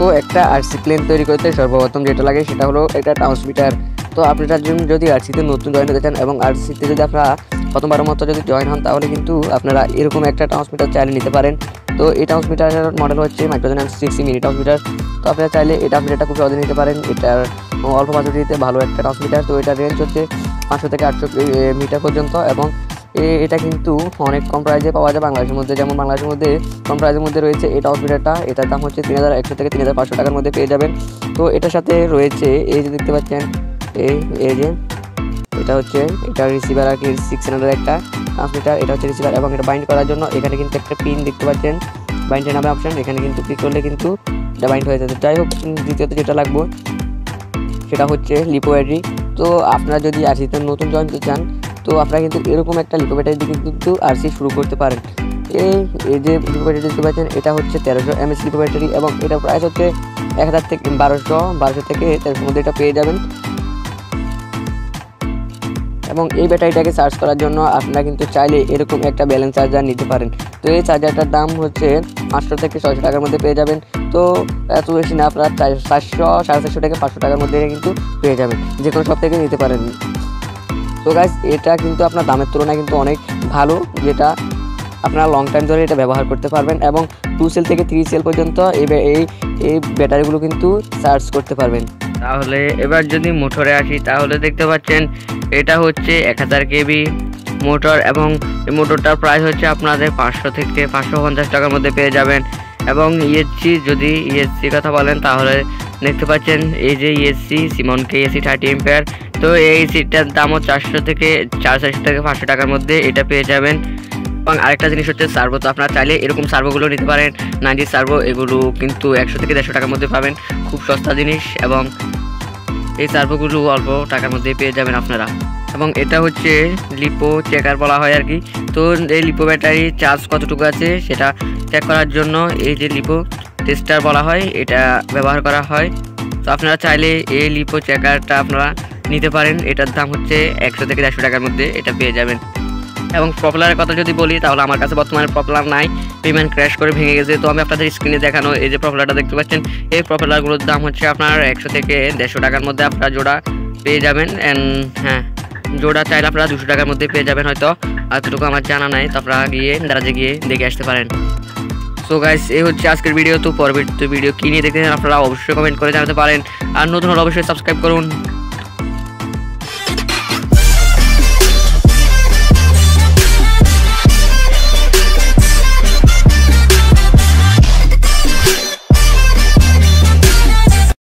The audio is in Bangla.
তো একটা আরসি প্লেন তৈরি করতে সর্বপ্রথম যেটা লাগে সেটা হলো একটা ট্রান্সমিটার। তো আপনি তার জন্য যদি আরসিতে নতুন জয়েন হতে চান এবং আরসিতে যদি আপনারা প্রথমবারের মতো যদি জয়েন হন তাহলে কিন্তু আপনারা এরকম একটা ট্রান্সমিটার চাইলে নিতে পারেন। তো এই ট্রান্সমিটারের মডেল হচ্ছে মাইক্রোজেন M60 মিনি ট্রান্সমিটার। তো আপনারা চাইলে এই ট্রান্সমিটারটা খুব সহজে নিতে পারেন। এটার অল্প বাজেটে ভালো একটা ট্রান্সমিটার। তো এটার রেঞ্জ হচ্ছে 500 থেকে 800 মিটার পর্যন্ত এবং এটা কিন্তু অনেক কম প্রাইসে পাওয়া যায় বাংলাদেশের মধ্যে। যেমন বাংলাদেশের মধ্যে কম প্রাইসের মধ্যে রয়েছে এই ট্রান্সমিটারটা, এটার দাম হচ্ছে 3100 থেকে 3500 টাকার মধ্যে পেয়ে যাবেন। তো এটার সাথে রয়েছে এই যে দেখতে পাচ্ছেন এই যে এটা হচ্ছে এটা রিসিভার আর কি 6 চ্যানেলের একটা ট্রান্সমিটার। এটা হচ্ছে রিসিভার এবং এটা বাইন্ড করার জন্য এখানে কিন্তু একটা পিন দেখতে পাচ্ছেন, বাইন্ডের নামে অপশন, এখানে কিন্তু ক্লিক করলে কিন্তু এটা বাইন্ড হয়ে যাবে। যাই হোক, দ্বিতীয়ত যেটা লাগবে সেটা হচ্ছে লিপো ব্যাটারি। তো আপনারা যদি আরসিতে নতুন জয়েন করতে চান তো আপনারা কিন্তু এরকম একটা লিপো ব্যাটারি দিয়ে কিন্তু আরসি শুরু করতে পারেন। এই যে লিপো ব্যাটারি দেখতে পাচ্ছেন এটা হচ্ছে 1300 mAh লিপো ব্যাটারি এবং এটা প্রাইস হচ্ছে 1000 থেকে 1200 থেকে 1300 মধ্যে এটা পেয়ে যাবেন। এবং এই ব্যাটারিটাকে চার্জ করার জন্য আপনারা কিন্তু চাইলে এরকম একটা ব্যালেন্স চার্জার নিতে পারেন। তো এই চার্জারটার দাম হচ্ছে 500 থেকে 600 টাকার মধ্যে পেয়ে যাবেন। তো এত বেশি না, আপনারা 400 450 থেকে 500 টাকার মধ্যে কিন্তু পেয়ে যাবেন, যে কোনো সব থেকে নিতে পারেন। তো গাইস, এটা কিন্তু আপনার দামের তুলনায় কিন্তু অনেক ভালো, যেটা আপনারা লং টাইম ধরে এটা ব্যবহার করতে পারবেন এবং 2 সেল থেকে 3 সেল পর্যন্ত এই ব্যাটারিগুলো কিন্তু চার্জ করতে পারবেন। তাহলে এবার যদি মোটরে আসি তাহলে দেখতে পাচ্ছেন এটা হচ্ছে 1000 কেবি মোটর এবং এই মোটরটার প্রাইস হচ্ছে আপনাদের 500 থেকে 550 টাকার মধ্যে পেয়ে যাবেন। এবং ইএসসি, যদি ইএসসি কথা বলেন তাহলে দেখতে পাচ্ছেন এই যে ইএসসি সিমন KSC 30 এম্পিয়ার। তো এই সিটটার দামও 400 থেকে 500 টাকার মধ্যে এটা পেয়ে যাবেন। এবং আরেকটা জিনিস হচ্ছে সার্ভো। তো আপনারা চাইলে এরকম সার্ভোগুলো নিতে পারেন, 90 সার্ভো, এগুলো কিন্তু 100 থেকে 150 টাকার মধ্যে পাবেন, খুব সস্তা জিনিস এবং এই সার্ভোগুলো অল্প টাকার মধ্যে পেয়ে যাবেন আপনারা। এবং এটা হচ্ছে লিপো চেকার বলা হয় আর কি। তো এই লিপো ব্যাটারি চার্জ কতটুকু আছে সেটা চেক করার জন্য এই যে লিপো টেস্টার বলা হয় এটা ব্যবহার করা হয়। তো আপনারা চাইলে এই লিপো চেকারটা আপনারা নিতে পারেন, এটার দাম হচ্ছে 100 থেকে 150 টাকার মধ্যে এটা পেয়ে যাবেন। এবং প্রপেলারের কথা যদি বলি তাহলে আমার কাছে বর্তমানে প্রপেলার নাই, পেমেন্ট ক্র্যাশ করে ভেঙে গেছে। তো আমি আপনাদের স্ক্রিনে দেখানো এই যে প্রপেলারটা দেখতে পাচ্ছেন, এই প্রপেলারগুলোর দাম হচ্ছে আপনার 100 থেকে 150 টাকার মধ্যে আপনারা জোড়া পেয়ে যাবেন। হ্যাঁ, জোড়া চাইলে আপনারা 200 টাকার মধ্যে পেয়ে যাবেন হয়তো, এতটুকু আমার জানা নাই। তো আপনারা গিয়ে দারাজে গিয়ে দেখে আসতে পারেন। সো গাইস, এই হচ্ছে আজকের ভিডিও। তো পরবর্তী ভিডিও কী নিয়ে দেখতে চান আপনারা অবশ্যই কমেন্ট করে জানাতে পারেন, আর নতুন হলে অবশ্যই সাবস্ক্রাইব করুন।